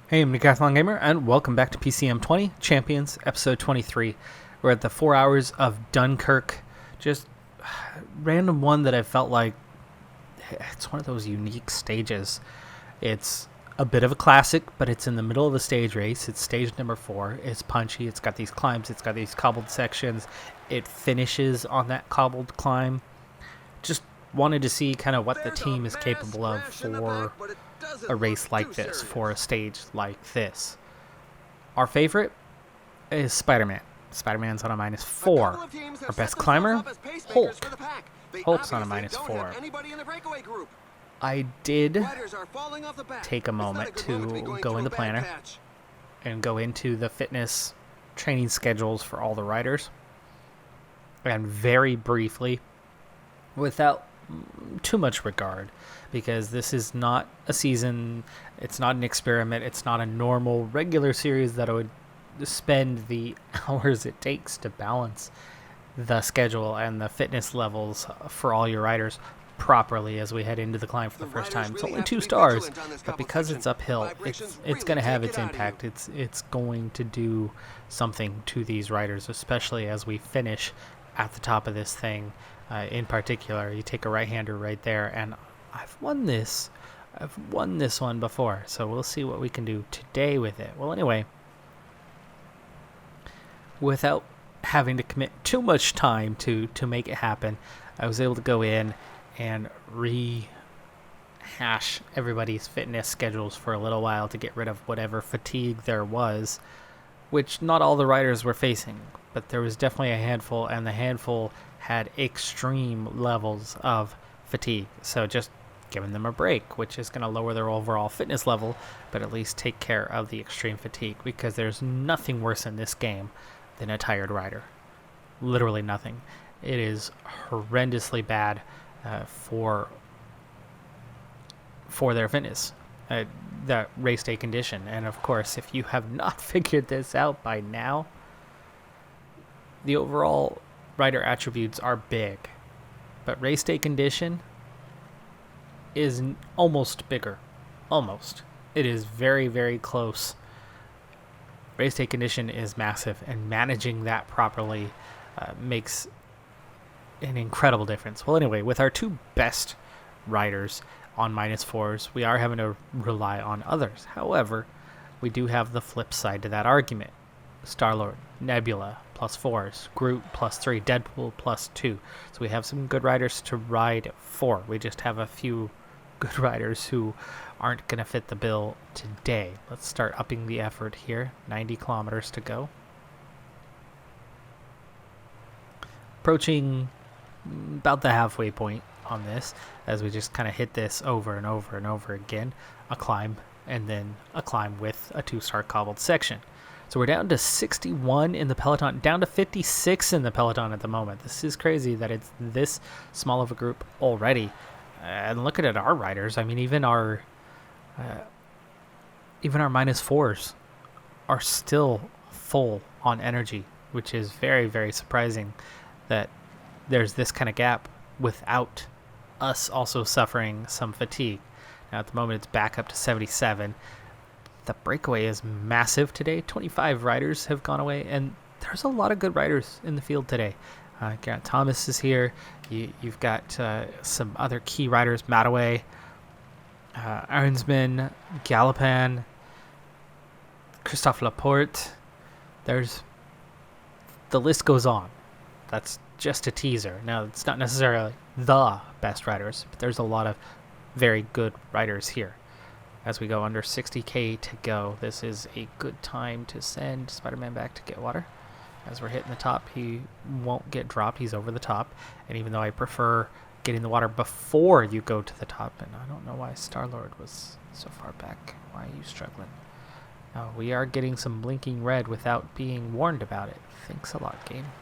Hey, I'm Decathlon Gamer, and welcome back to PCM20 Champions, episode 23. We're at the 4 hours of Dunkirk. Just random one that I felt like it's one of those unique stages. It's a bit of a classic, but it's in the middle of a stage race. It's stage number 4. It's punchy. It's got these climbs. It's got these cobbled sections. It finishes on that cobbled climb. Just wanted to see kind of what the team is capable of for a race like this, for a stage like this. Our favorite is Spider-Man. Spider-Man's on a -4. Our best climber, Hulk. Hulk's on a -4. I did take a moment to go in the planner and go into the fitness training schedules for all the riders. And very briefly, without too much regard, because this is not a season, it's not an experiment, it's not a normal regular series that I would spend the hours it takes to balance the schedule and the fitness levels for all your riders properly as we head into the climb for the first time. It's only 2 stars, but because it's uphill, it's going to have its impact. It's going to do something to these riders, especially as we finish at the top of this thing. In particular, you take a right-hander right there, and I've won this one before, so we'll see what we can do today with it. Well, anyway, without having to commit too much time to make it happen, I was able to go in and rehash everybody's fitness schedules for a little while to get rid of whatever fatigue there was, which not all the riders were facing, but there was definitely a handful, and the handful had extreme levels of fatigue. So just giving them a break, which is going to lower their overall fitness level, but at least take care of the extreme fatigue, because there's nothing worse in this game than a tired rider. Literally nothing. It is horrendously bad for their fitness, that race day condition. And of course, if you have not figured this out by now, the overall rider attributes are big, but race day condition is almost bigger. Almost. It is very, very close. Race day condition is massive, and managing that properly makes an incredible difference. Well, anyway, with our 2 best riders on -4s, we are having to rely on others. However, we do have the flip side to that argument. Star-Lord, Nebula, +4s, Groot +3, Deadpool +2. So we have some good riders to ride for. We just have a few good riders who aren't going to fit the bill today. Let's start upping the effort here. 90 kilometers to go. Approaching about the halfway point on this, as we just kind of hit this over and over and over again. A climb, and then a climb with a 2-star cobbled section. So we're down to 61 in the peloton, down to 56 in the peloton at the moment. This is crazy that it's this small of a group already. And look at our riders. I mean, even our -4s are still full on energy, which is very, very surprising that there's this kind of gap without us also suffering some fatigue. Now at the moment it's back up to 77. The breakaway is massive today. 25 riders have gone away, and there's a lot of good riders in the field today. Grant Thomas is here. You've got some other key riders: Mataway, Arnsman, Galopan, Christophe Laporte. The list goes on. That's just a teaser. Now, it's not necessarily the best riders, but there's a lot of very good riders here. As we go under 60k to go, this is a good time to send Spider-Man back to get water. As we're hitting the top, he won't get dropped. He's over the top. And even though I prefer getting the water before you go to the top, and I don't know why Star-Lord was so far back. Why are you struggling? We are getting some blinking red without being warned about it. Thanks a lot, game.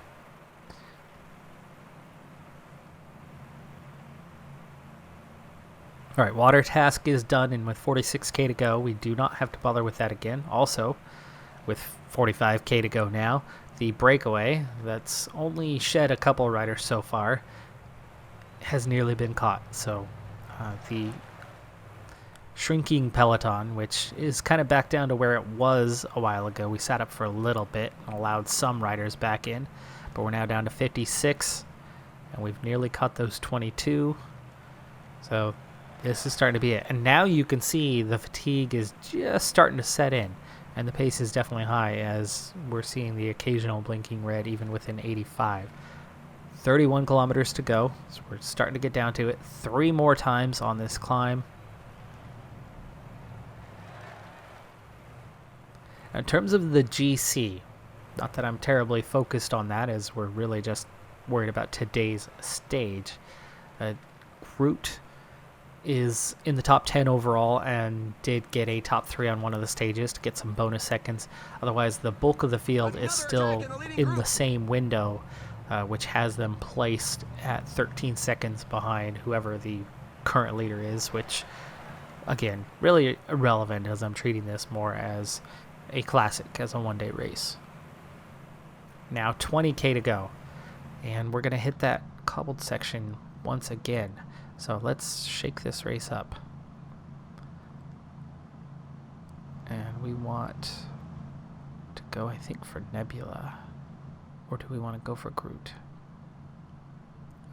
Alright, water task is done, and with 46k to go, we do not have to bother with that again. Also, with 45k to go now, the breakaway, that's only shed a couple riders so far, has nearly been caught. So the shrinking peloton, which is kind of back down to where it was a while ago. We sat up for a little bit and allowed some riders back in, but we're now down to 56, and we've nearly cut those 22. So this is starting to be it. And now you can see the fatigue is just starting to set in, and the pace is definitely high as we're seeing the occasional blinking red even within 85. 31 kilometers to go, so we're starting to get down to it. 3 more times on this climb. In terms of the GC, not that I'm terribly focused on that, as we're really just worried about today's stage. Groot is in the top 10 overall and did get a top 3 on one of the stages to get some bonus seconds. Otherwise, the bulk of the field is still in the same window, which has them placed at 13 seconds behind whoever the current leader is, which, again, really irrelevant as I'm treating this more as a classic, as a one-day race. Now 20k to go, and we're going to hit that cobbled section once again. So let's shake this race up. And we want to go, I think, for Nebula. Or do we want to go for Groot?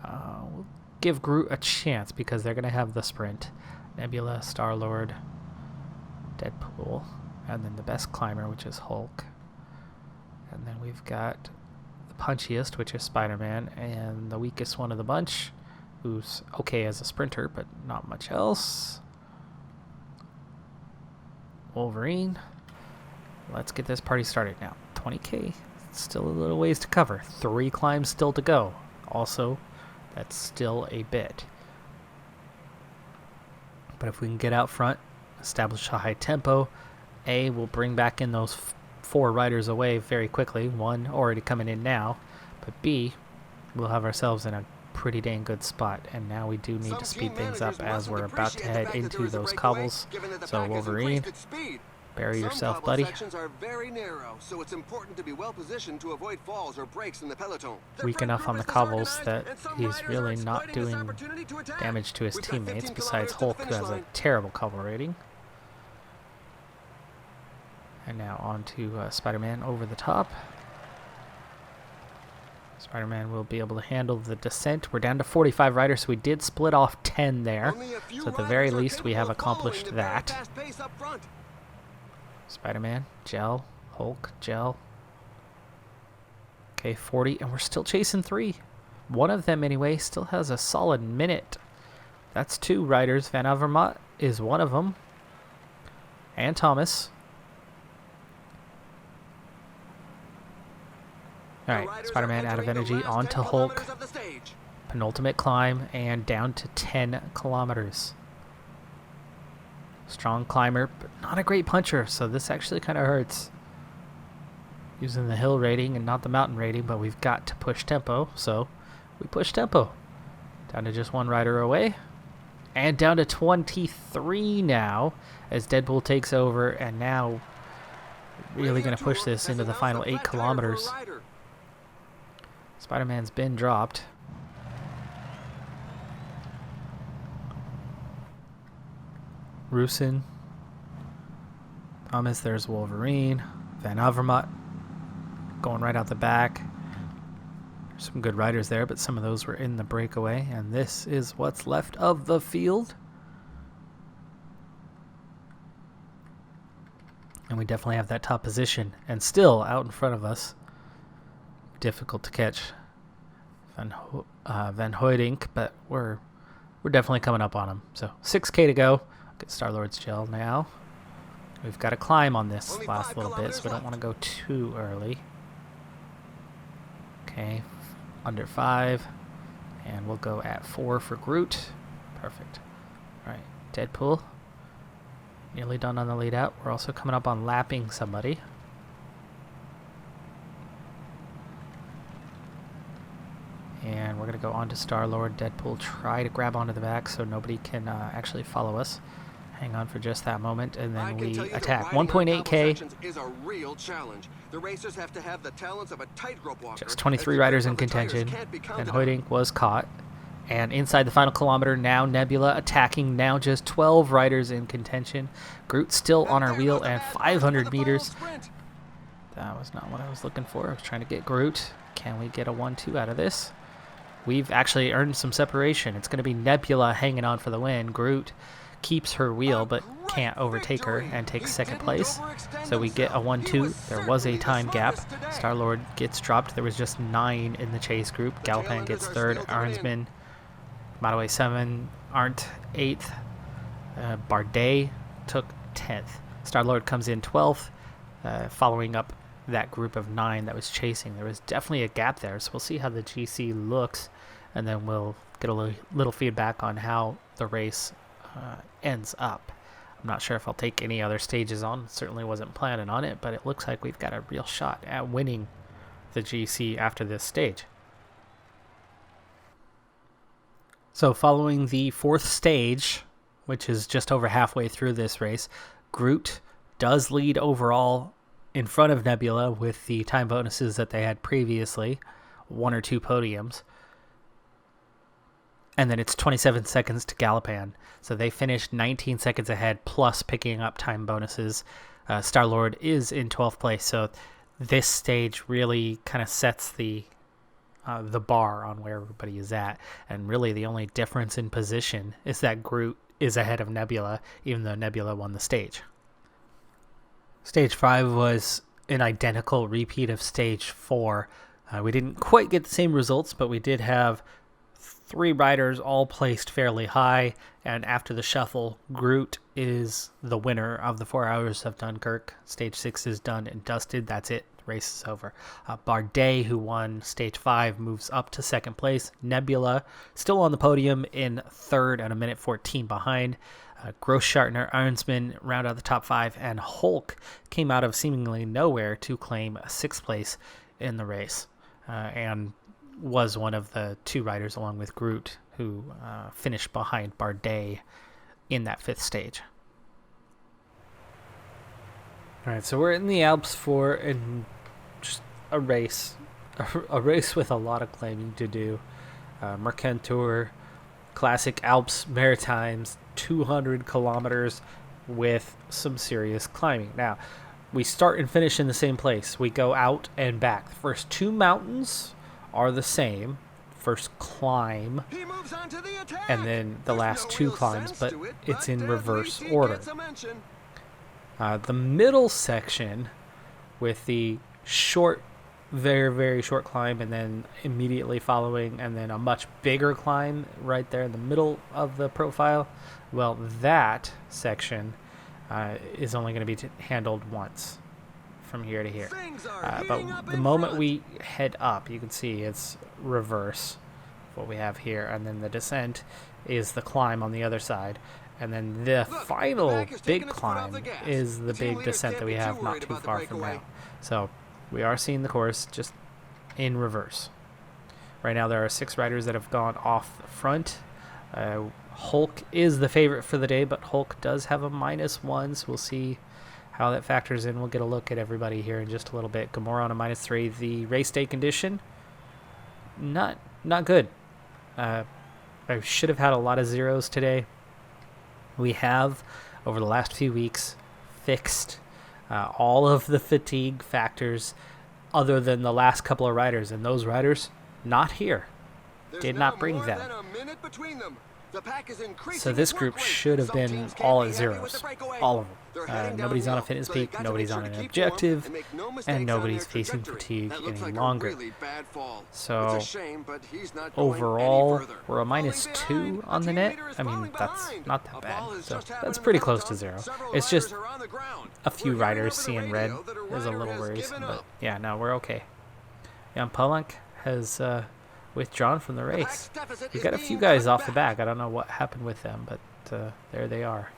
We'll give Groot a chance because they're going to have the sprint. Nebula, Star-Lord, Deadpool, and then the best climber, which is Hulk. And then we've got the punchiest, which is Spider-Man, and the weakest one of the bunch, who's okay as a sprinter, but not much else. Wolverine. Let's get this party started now. 20k, still a little ways to cover. 3 climbs still to go. Also, that's still a bit. But if we can get out front, establish a high tempo, we'll bring back in those 4 riders away very quickly. 1 already coming in now, but B, we'll have ourselves in a pretty dang good spot. And now we do need to speed things up as we're about to head into those cobbles. So Wolverine, bury yourself, buddy. Sections are very narrow, so it's important to be well positioned to avoid falls or breaks in the peloton. Weak enough on the cobbles that he's really not doing damage to his teammates, besides Hulk, who has a terrible cobble rating. And now on to Spider-Man over the top. Spider-Man will be able to handle the descent. We're down to 45 riders, so we did split off 10 there. So at the very least, we have accomplished that. Spider-Man, gel, Hulk, gel. Okay, 40, and we're still chasing 3. One of them, anyway, still has a solid minute. That's 2 riders. Van Avermaet is one of them. And Thomas. Alright, Spider-Man out of energy, on to Hulk. Penultimate climb, and down to 10 kilometers. Strong climber, but not a great puncher, so this actually kind of hurts. Using the hill rating and not the mountain rating, but we've got to push tempo, so we push tempo. Down to just 1 rider away. And down to 23 now, as Deadpool takes over, and now really going to push this into the final 8 kilometers. Spider-Man's been dropped. Rusin. Thomas, there's Wolverine. Van Avermaet going right out the back. There's some good riders there, but some of those were in the breakaway. And this is what's left of the field. And we definitely have that top position. And still out in front of us. Difficult to catch Van Hooydonk, but we're definitely coming up on him. So 6k to go. Get Star-Lord's gel now. We've got to climb on this last little bit, so we don't want to go too early. Okay, under 5, and we'll go at 4 for Groot. Perfect. All right, Deadpool. Nearly done on the lead out. We're also coming up on lapping somebody. And we're going to go on to Star-Lord. Deadpool, try to grab onto the back so nobody can actually follow us. Hang on for just that moment, and then we attack. 1.8k. Is a real challenge. The racers have to have the talents of a tightrope walker. Just 23 riders in contention. And Hooydonk was caught. And inside the final kilometer, now Nebula attacking, now just 12 riders in contention. Groot still on our wheel, and 500 meters. That was not what I was looking for. I was trying to get Groot. Can we get a 1-2 out of this? We've actually earned some separation. It's going to be Nebula hanging on for the win. Groot keeps her wheel, but can't overtake her and takes second place. So we get a 1-2. There was a time gap. Star-Lord gets dropped. There was just 9 in the chase group. Galapan gets third. Arnsman, Mataway 7, Arndt 8th. Bardet took 10th. Star-Lord comes in 12th, following up that group of 9 that was chasing. There was definitely a gap there, so we'll see how the GC looks, and then we'll get a little feedback on how the race ends up. I'm not sure if I'll take any other stages on. Certainly wasn't planning on it, but it looks like we've got a real shot at winning the GC after this stage. So following the 4th stage, which is just over halfway through this race, Groot does lead overall in front of Nebula with the time bonuses that they had previously, 1 or 2 podiums. And then it's 27 seconds to Galapan. So they finished 19 seconds ahead, plus picking up time bonuses. Star-Lord is in 12th place, so this stage really kind of sets the bar on where everybody is at. And really the only difference in position is that Groot is ahead of Nebula, even though Nebula won the stage. Stage 5 was an identical repeat of Stage 4. We didn't quite get the same results, but we did have 3 riders all placed fairly high, and after the shuffle, Groot is the winner of the 4 hours of Dunkirk. Stage 6 is done and dusted. That's it. The race is over. Bardet, who won Stage 5, moves up to 2nd place. Nebula, still on the podium in 3rd and a minute 14 behind. Grossschartner, Arnsman round out the top 5, and Hulk came out of seemingly nowhere to claim 6th place in the race, and was one of the 2 riders along with Groot who finished behind Bardet in that 5th stage. All right, so we're in the Alps for just a race with a lot of climbing to do. Mercantour, Classic Alps Maritimes, 200 kilometers with some serious climbing. Now, we start and finish in the same place. We go out and back. The first 2 mountains are the same. First climb, and then the last 2 climbs, but it's in reverse order. The middle section with the short, very, very short climb, and then immediately following, and then a much bigger climb right there in the middle of the profile. Well, that section is only going to be handled once from here to here. But the moment we head up, you can see it's reverse, what we have here, and then the descent is the climb on the other side. And then the final big climb is the big descent that we have not too far from now. So we are seeing the course just in reverse. Right now there are 6 riders that have gone off the front. Hulk is the favorite for the day, but Hulk does have a -1, so we'll see how that factors in. We'll get a look at everybody here in just a little bit. Gamora on a -3. The race day condition, not good. I should have had a lot of zeros today. We have, over the last few weeks, fixed all of the fatigue factors other than the last couple of riders, and those riders not here. Did not bring them. So this group should have been all at zeros, all of them. Nobody's on a fitness peak, nobody's on an objective, and nobody's facing fatigue any longer. So overall, we're a -2 on the net. I mean, that's not that bad. So that's pretty close to 0. It's just a few riders seeing red is a little worrisome, but yeah, no, we're okay. Jan Polank has withdrawn from the race. We've got a few guys off the back. I don't know what happened with them, but there they are.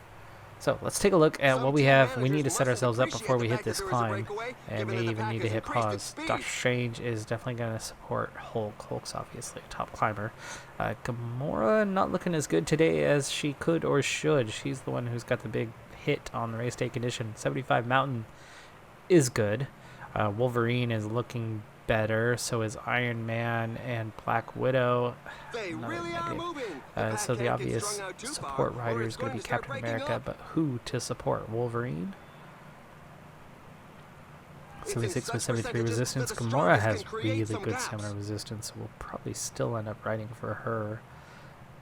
So let's take a look at what we have. We need to set ourselves up before we hit this climb, and may even need to hit pause. Doctor Strange is definitely going to support Hulk. Hulk's obviously a top climber. Gamora not looking as good today as she could or should. She's the one who's got the big hit on the race day condition. 75 Mountain is good. Wolverine is looking better. So is Iron Man and Black Widow. They Another really are negative. moving. So the obvious support rider is going to be Captain America, but who to support? Wolverine? 76 with 73 resistance. Gamora has really good stamina resistance, so we'll probably still end up riding for her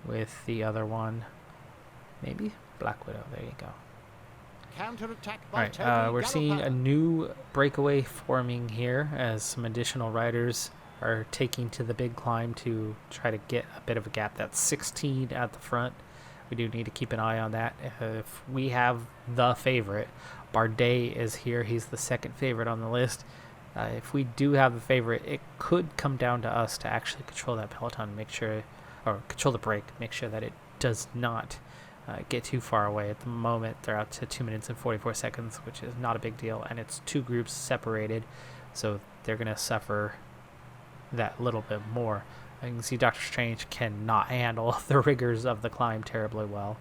with the other one. Maybe Black Widow. There you go. Alright, we're seeing a new breakaway forming here as some additional riders are taking to the big climb to try to get a bit of a gap. That's 16 at the front. We do need to keep an eye on that. If we have the favorite, Bardet is here. He's the second favorite on the list. If we do have the favorite, it could come down to us to actually control that peloton, make sure, or control the break, make sure that it does not get too far away. At the moment, they're out to 2 minutes and 44 seconds, which is not a big deal, and it's two groups separated, so they're going to suffer that little bit more. You can see Doctor Strange cannot handle the rigors of the climb terribly well.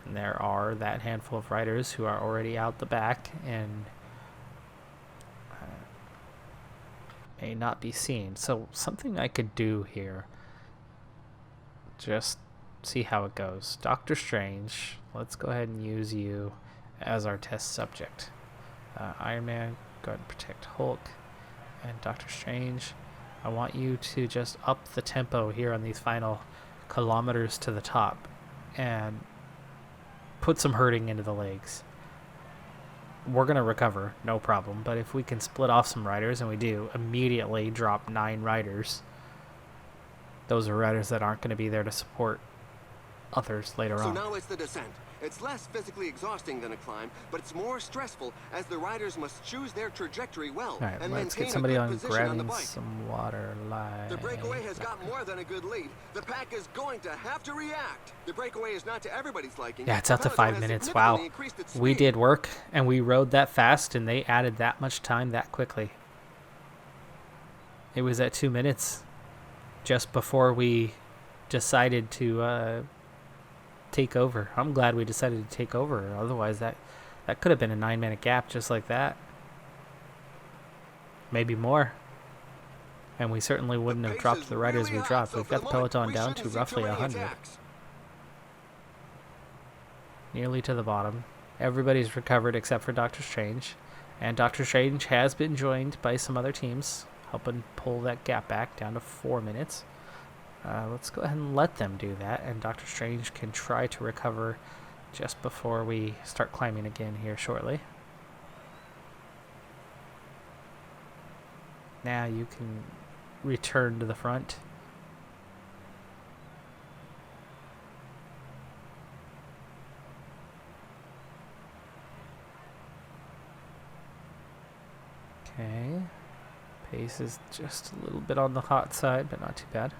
And there are that handful of riders who are already out the back and may not be seen. So something I could do here, just see how it goes. Doctor Strange, let's go ahead and use you as our test subject. Iron Man, go ahead and protect Hulk. And Doctor Strange, I want you to just up the tempo here on these final kilometers to the top and put some hurting into the legs. We're going to recover, no problem, but if we can split off some riders, and we do, immediately drop 9 riders, those are riders that aren't going to be there to support others later on. So now it's the descent. It's less physically exhausting than a climb, but it's more stressful as the riders must choose their trajectory well. All right, and let's maintain get somebody a good on position on the grabbing bike. some water. The breakaway has got more than a good lead. The pack is going to have to react. The breakaway is not to everybody's liking. Yeah, it's up to 5 minutes. Wow. We Speed. did work, and we rode that fast, and they added that much time that quickly. It was at 2 minutes just before we decided to take over. I'm glad we decided to take over. Otherwise, that could have been a 9-minute gap just like that. Maybe more. And we certainly wouldn't have dropped the riders we dropped. We've got the peloton down to roughly 100. Nearly to the bottom. Everybody's recovered except for Doctor Strange. And Doctor Strange has been joined by some other teams, helping pull that gap back down to 4 minutes. Let's go ahead and let them do that, and Doctor Strange can try to recover just before we start climbing again here shortly. Now you can return to the front. Okay. Pace is just a little bit on the hot side, but not too bad.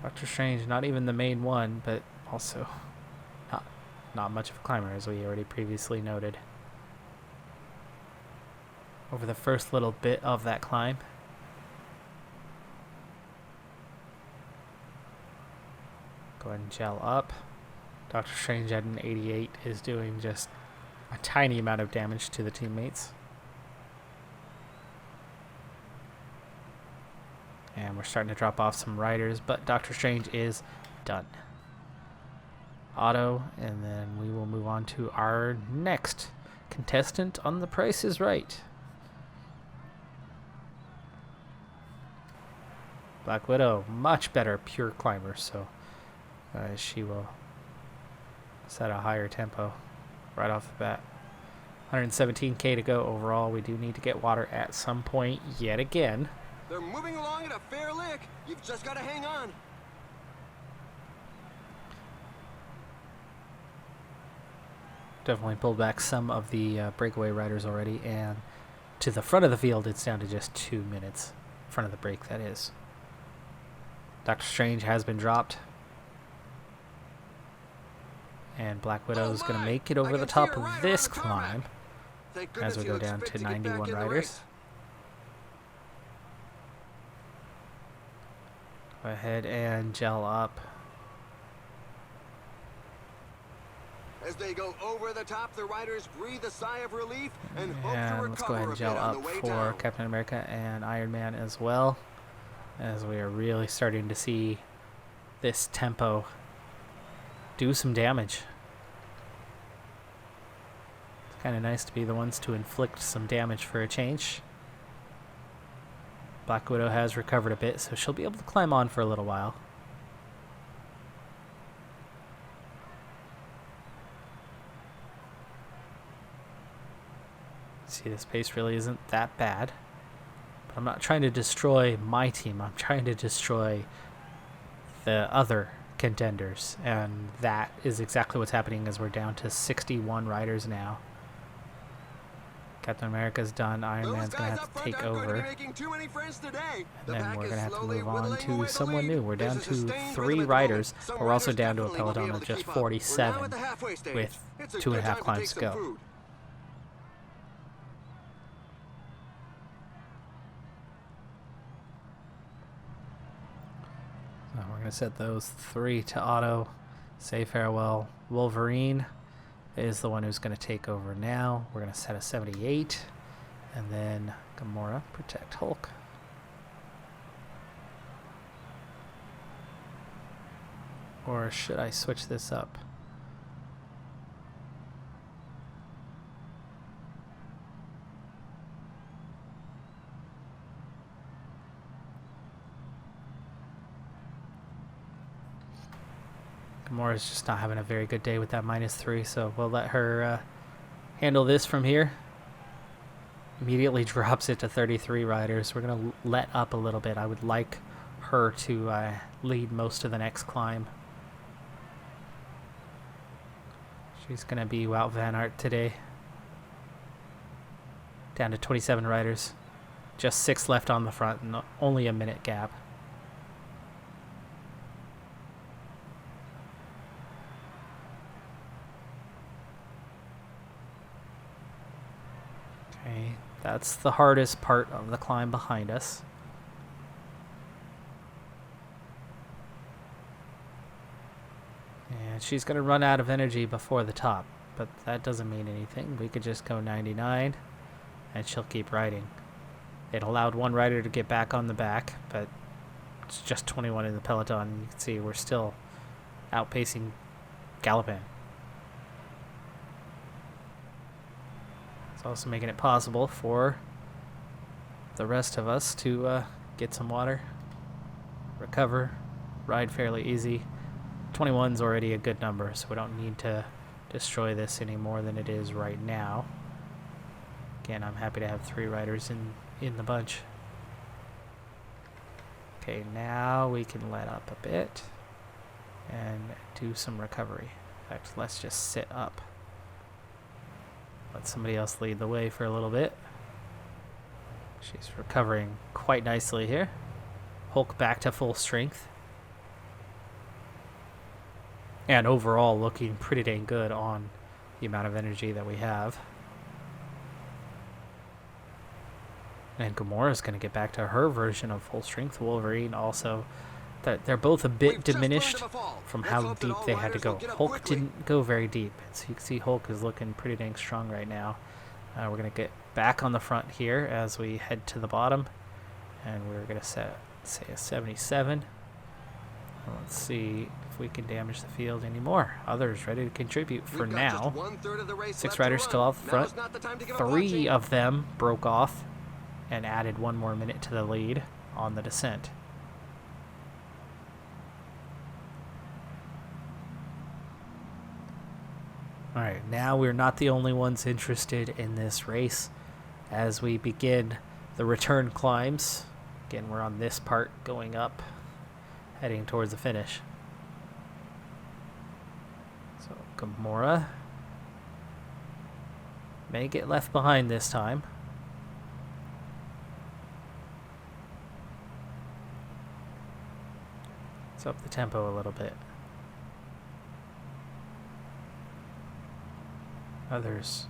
Doctor Strange, not even the main one, but also not much of a climber, as we already previously noted. Over the first little bit of that climb. Go ahead and gel up. Doctor Strange at an 88 is doing just a tiny amount of damage to the teammates. And we're starting to drop off some riders, but Doctor Strange is done. Auto, and then we will move on to our next contestant on The Price is Right. Black Widow, much better pure climber, so she will set a higher tempo right off the bat. 117k to go overall. We do need to get water at some point yet again. They're moving along at a fair lick. You've just got to hang on. Definitely pulled back some of the breakaway riders already, and to the front of the field, it's down to just 2 minutes. Front of the break, that is. Doctor Strange has been dropped. And Black Widow is going to make it over the top of this climb as we go down to 91 riders. Go ahead and gel up. As they go over the top, the riders breathe a sigh of relief and hope to And let's go ahead recover and a bit gel on the up way for down. Captain America and Iron Man as well, as we are really starting to see this tempo do some damage. It's kind of nice to be the ones to inflict some damage for a change. Black Widow has recovered a bit, so she'll be able to climb on for a little while. See, this pace really isn't that bad. But I'm not trying to destroy my team. I'm trying to destroy the other contenders. And that is exactly what's happening as we're down to 61 riders now. Captain America's done. Iron Man's going to have to take over. And then we're going to have to move on to someone new. We're down to 3 riders, but we're also down to a peloton of just 47 with 2.5 climbs to go. So we're going to set those 3 to auto. Say farewell. Wolverine is the one who's going to take over now. We're going to set a 78. And then Gamora, protect Hulk. Or should I switch this up? Gamora's just not having a very good day with that -3, so we'll let her handle this from here. Immediately drops it to 33 riders. We're going to let up a little bit. I would like her to lead most of the next climb. She's going to be Wout Van Aert today. Down to 27 riders. Just 6 left on the front and only a minute gap. Okay, that's the hardest part of the climb behind us. And she's going to run out of energy before the top, but that doesn't mean anything. We could just go 99 and she'll keep riding. It allowed one rider to get back on the back, but it's just 21 in the peloton. You can see we're still outpacing Galopin. It's also making it possible for the rest of us to get some water, recover, ride fairly easy. 21's already a good number, so we don't need to destroy this any more than it is right now. Again, I'm happy to have 3 riders in the bunch. Okay, now we can let up a bit and do some recovery. In fact, let's just sit up. Let somebody else lead the way for a little bit. She's recovering quite nicely here. Hulk back to full strength. And overall looking pretty dang good on the amount of energy that we have. And Gamora's going to get back to her version of full strength. Wolverine also. They're both a bit diminished from how deep they had to go. Hulk didn't go very deep. So you can see Hulk is looking pretty dang strong right now. We're going to get back on the front here as we head to the bottom. And we're going to set, say, a 77. Let's see if we can damage the field anymore. Others ready to contribute for now. 6 riders still out front. 3 of them broke off and added 1 more minute to the lead on the descent. Alright, now we're not the only ones interested in this race as we begin the return climbs. Again, we're on this part going up, heading towards the finish. So Gamora may get left behind this time. Let's up the tempo a little bit. Others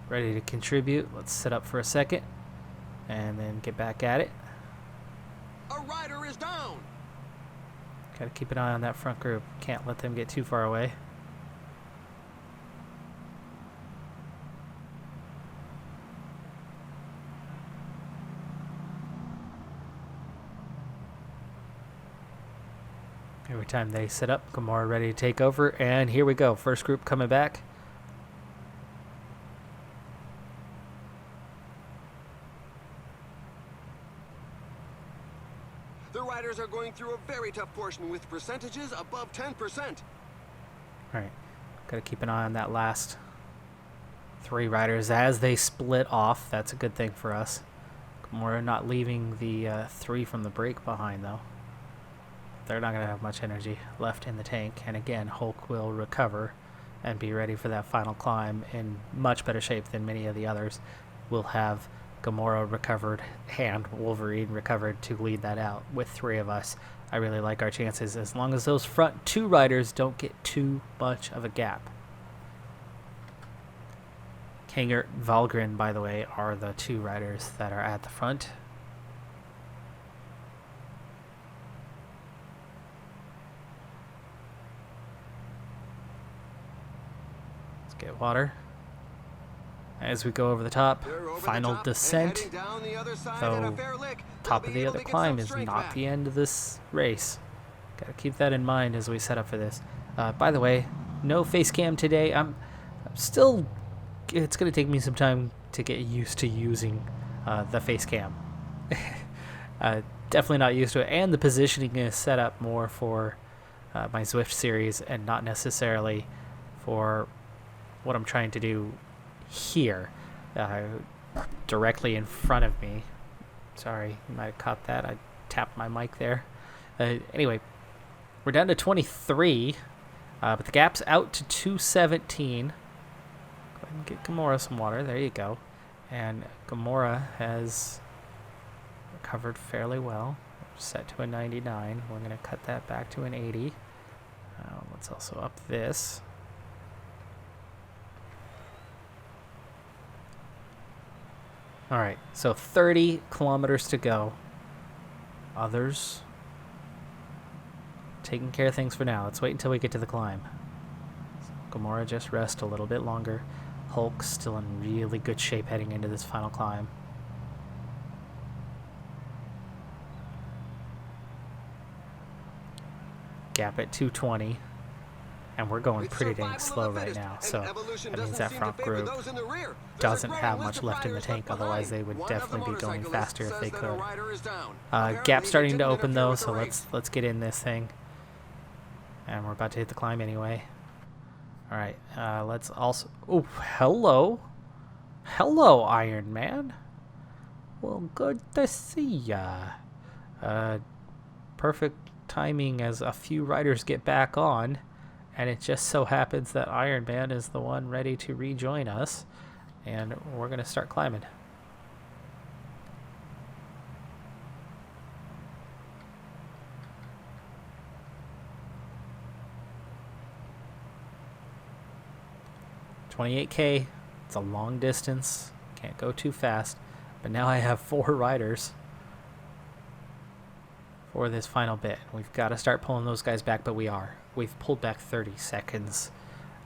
ready to contribute. Let's sit up for a second and then get back at it. A rider is down. Got to keep an eye on that front group. Can't let them get too far away. Every time they sit up, Gamora ready to take over. And here we go. First group coming back. The riders are going through a very tough portion with percentages above 10%. All right. Got to keep an eye on that last 3 riders as they split off. That's a good thing for us. Gamora not leaving the 3 from the break behind, though. They're not going to have much energy left in the tank. And again, Hulk will recover and be ready for that final climb in much better shape than many of the others. We'll have Gamora recovered and Wolverine recovered to lead that out with 3 of us. I really like our chances as long as those front 2 riders don't get too much of a gap. Kangert and Valgren, by the way, are the 2 riders that are at the front. Get water as we go over the top. Final descent. So top of the other climb is not the end of this race. Gotta keep that in mind as we set up for this. By the way, no face cam today. I'm still, it's gonna take me some time to get used to using the face cam. Definitely not used to it, and the positioning is set up more for my Zwift series and not necessarily for what I'm trying to do here, directly in front of me. Sorry, you might have caught that. I tapped my mic there. Anyway, we're down to 23, but the gap's out to 217. Go ahead and get Gamora some water. There you go. And Gamora has recovered fairly well. Set to a 99. We're going to cut that back to an 80. Let's also up this. All right, so 30 kilometers to go. Others taking care of things for now. Let's wait until we get to the climb. So Gamora just rest a little bit longer. Hulk's still in really good shape heading into this final climb. Gap at 220. And we're going pretty dang slow right now, so that means that front group doesn't have much left in the tank, otherwise they would definitely be going faster if they could. Gap starting to open though, so let's get in this thing. And we're about to hit the climb anyway. Alright, let's also... Oh, hello! Hello, Iron Man! Well, good to see ya. Perfect timing as a few riders get back on. And it just so happens that Iron Man is the one ready to rejoin us. And we're going to start climbing. $28K. It's a long distance. Can't go too fast. But now I have 4 riders for this final bit. We've got to start pulling those guys back, but we are. We've pulled back 30 seconds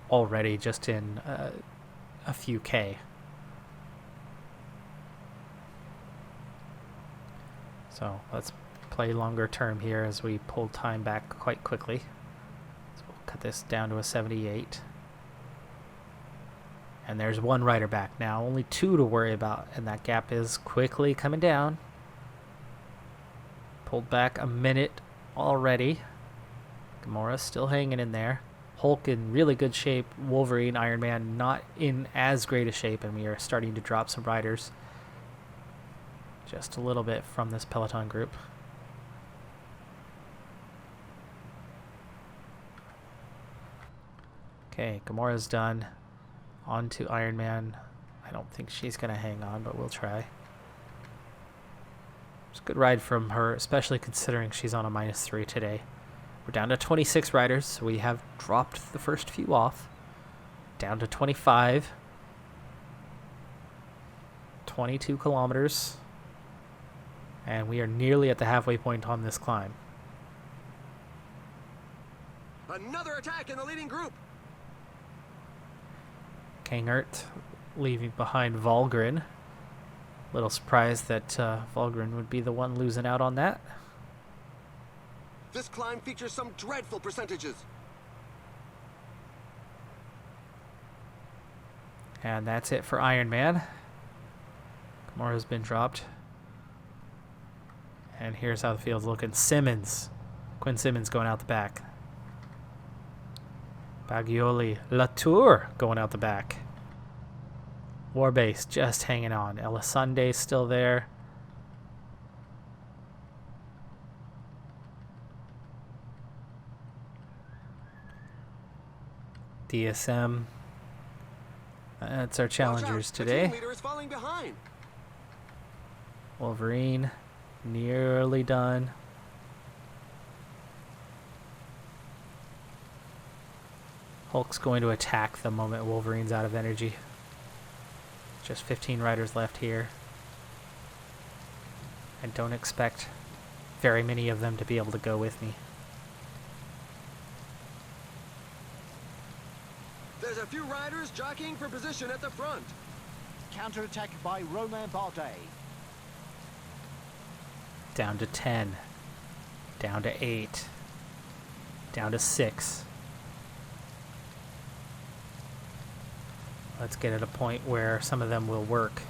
already just in a few K. So let's play longer term here as we pull time back quite quickly. So we'll cut this down to a 78. And there's 1 rider back now, only 2 to worry about, and that gap is quickly coming down. Pulled back a minute already. Gamora's still hanging in there. Hulk in really good shape. Wolverine, Iron Man not in as great a shape, and we are starting to drop some riders just a little bit from this peloton group. Okay, Gamora's done. On to Iron Man. I don't think she's going to hang on, but we'll try. It's a good ride from her, especially considering she's on a -3 today. We're down to 26 riders, so we have dropped the first few off. Down to 25. 22 kilometers. And we are nearly at the halfway point on this climb. Another attack in the leading group. Kangert leaving behind Valgren. Little surprised that Valgren would be the one losing out on that. This climb features some dreadful percentages. And that's it for Iron Man. Kimura's been dropped. And here's how the field's looking. Quinn Simmons going out the back. Bagioli, Latour going out the back. Warbase just hanging on. Elisande's still there. DSM. That's our challengers today. The team leader is falling behind. Wolverine, nearly done. Hulk's going to attack the moment Wolverine's out of energy. Just 15 riders left here. I don't expect very many of them to be able to go with me. There's a few riders jockeying for position at the front. Counterattack by Romain Bardet. Down to 10. Down to 8. Down to 6. Let's get at a point where some of them will work.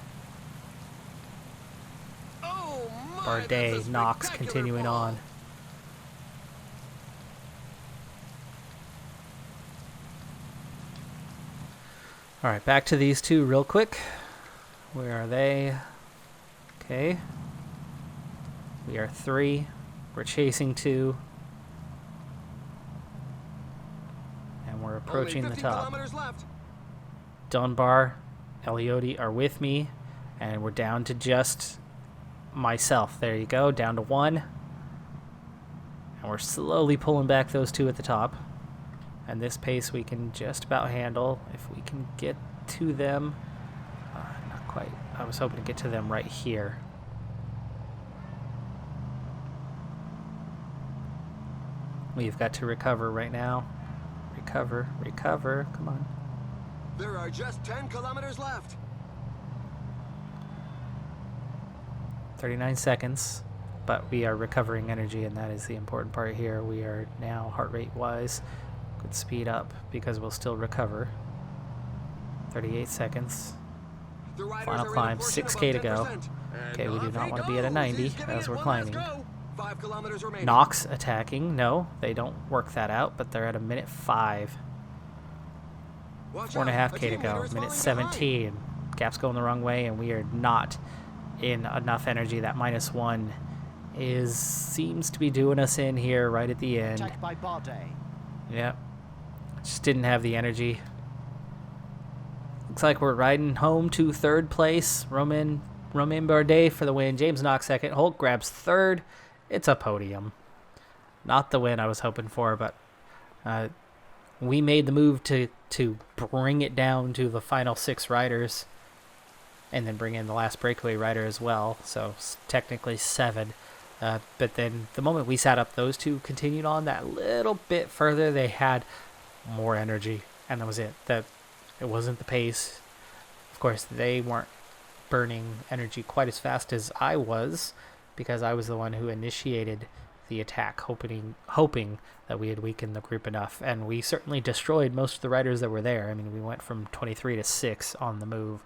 Oh my! Bardet, Knox spectacular continuing ball. on. All right, back to these two real quick. Where are they? Okay. We are 3. We're chasing 2. And we're approaching Only the 50 top. kilometers left. Dunbar, Elioti are with me, and we're down to just myself. There you go, down to 1. And we're slowly pulling back those 2 at the top. And this pace we can just about handle if we can get to them. Not quite. I was hoping to get to them right here. We've got to recover right now. Recover, come on. There are just 10 kilometers left. 39 seconds, but we are recovering energy, and that is the important part here. We are now, heart rate wise, could speed up because we'll still recover. 38 seconds. The riders Final are in a climb, portion 6K to above go. 10%. Okay, we do And not off want to he be at a goes. 90 He's giving as it we're one climbing. last go. 5 kilometers remaining. Knox attacking. No, they don't work that out, but they're at a minute 5. Watch 4.5K out, to a team go. leader is Minute falling 17. Gap's going the wrong way, and we are not in enough energy. That -1 seems to be doing us in here right at the end. Attack by Bardet. Yep. Just didn't have the energy. Looks like we're riding home to 3rd place. Romain Bardet for the win. James Knox 2nd. Hulk grabs 3rd. It's a podium. Not the win I was hoping for, but we made the move to bring it down to the final 6 riders, and then bring in the last breakaway rider as well. So technically 7. But then the moment we sat up, those 2 continued on that little bit further. They had more energy, and that was it. That it wasn't the pace. Of course, they weren't burning energy quite as fast as I was, because I was the one who initiated the attack, hoping that we had weakened the group enough. And we certainly destroyed most of the riders that were there. I mean, we went from 23 to 6 on the move.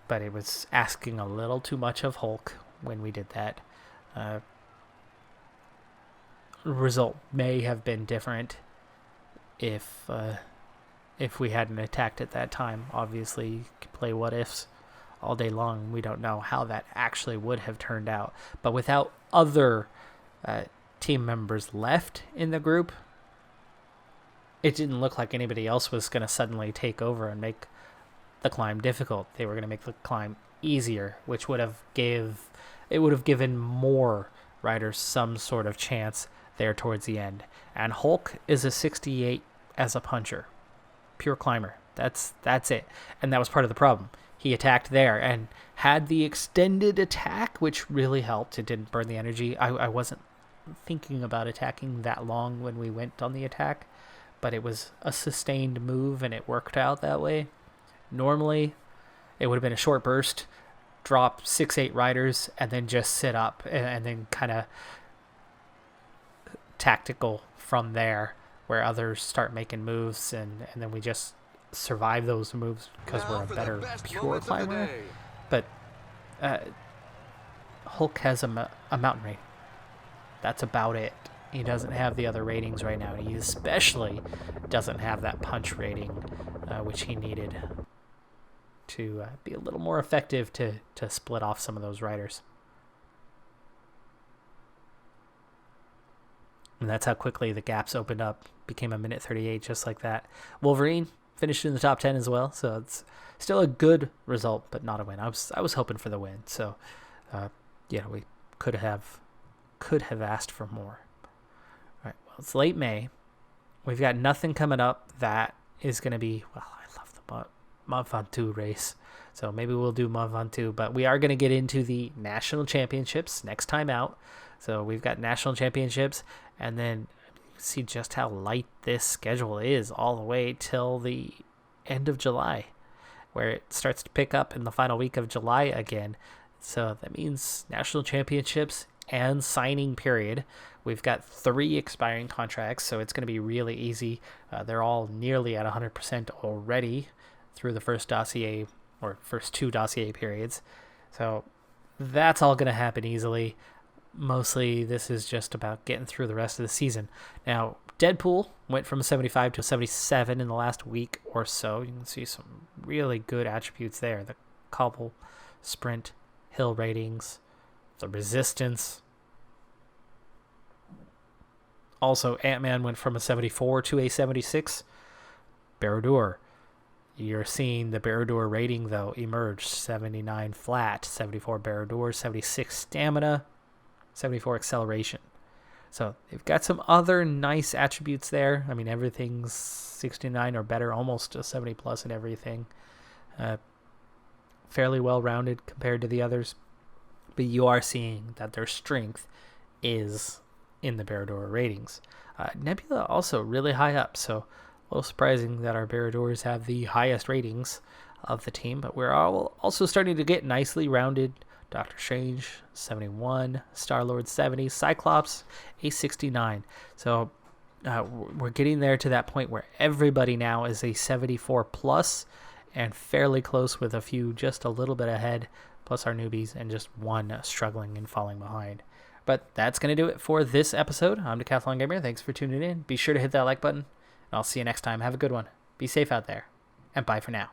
But it was asking a little too much of Hulk when we did that. Result may have been different if we hadn't attacked at that time. Obviously, you could play what ifs all day long. We don't know how that actually would have turned out. But without other team members left in the group, it didn't look like anybody else was going to suddenly take over and make the climb difficult. They were going to make the climb easier, which would have given more riders some sort of chance there towards the end. And Hulk is a 68 as a puncher. Pure climber. That's it. And that was part of the problem. He attacked there and had the extended attack, which really helped. It didn't burn the energy. I wasn't thinking about attacking that long when we went on the attack, but it was a sustained move and it worked out that way. Normally, it would have been a short burst, drop 6-8 riders, and then just sit up and then kind of tactical from there, where others start making moves, and then we just survive those moves because Now we're a for the better best pure moments of the climber. day. But Hulk has a mountain rating. That's about it. He doesn't have the other ratings right now. He especially doesn't have that punch rating, which he needed to be a little more effective to split off some of those riders. And that's how quickly the gaps opened up. Became a minute 38 just like that. Wolverine finished in the top 10 as well, so it's still a good result, but not a win. I was hoping for the win, so we could have asked for more. All right, well, it's late May. We've got nothing coming up that is going to be, well, I love the Mont Ventoux race, so maybe we'll do Mont Ventoux, but we are going to get into the National Championships next time out. So we've got National Championships, and then see just how light this schedule is all the way till the end of July, where it starts to pick up in the final week of July again. So that means National Championships and signing period. We've got 3 expiring contracts, so it's going to be really easy. They're all nearly at 100% already through the first 2 dossier periods. So that's all going to happen easily. Mostly this is just about getting through the rest of the season. Now, Deadpool went from a 75 to a 77 in the last week or so. You can see some really good attributes there. The cobble, sprint, hill ratings, the resistance. Also, Ant-Man went from a 74 to a 76. Barradur. You're seeing the Barradur rating, though, emerge. 79 flat, 74 Barradur, 76 stamina, 74 acceleration. So they've got some other nice attributes there. I mean, everything's 69 or better, almost a 70 plus in everything. Fairly well-rounded compared to the others. But you are seeing that their strength is in the Barradur ratings. Nebula also really high up, so a little surprising that our Barradurs have the highest ratings of the team. But we're all also starting to get nicely rounded. Doctor Strange, 71. Star-Lord, 70. Cyclops, a 69. So we're getting there to that point where everybody now is a 74 plus and fairly close, with a few just a little bit ahead, plus our newbies, and just one struggling and falling behind. But that's going to do it for this episode. I'm Decathlon Gamer. Thanks for tuning in. Be sure to hit that like button, and I'll see you next time. Have a good one. Be safe out there, and bye for now.